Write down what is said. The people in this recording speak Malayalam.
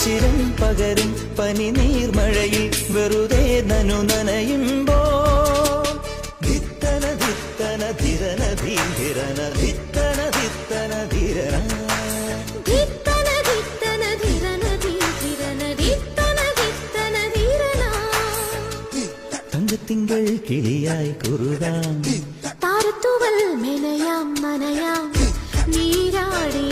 ശിശിരം പകരും പനി നീർമഴയിൽ വെറുതെ നനു നനയുമ്പോ ധിത്തന ധിത്തന ധിരന ധീരന ധിത്തന ധിത്തന ധിരന തങ്കത്തിങ്കൾ കിളിയായി കുറുകാം താരത്തുവൽ മെനയാം നനയാം നീരാടി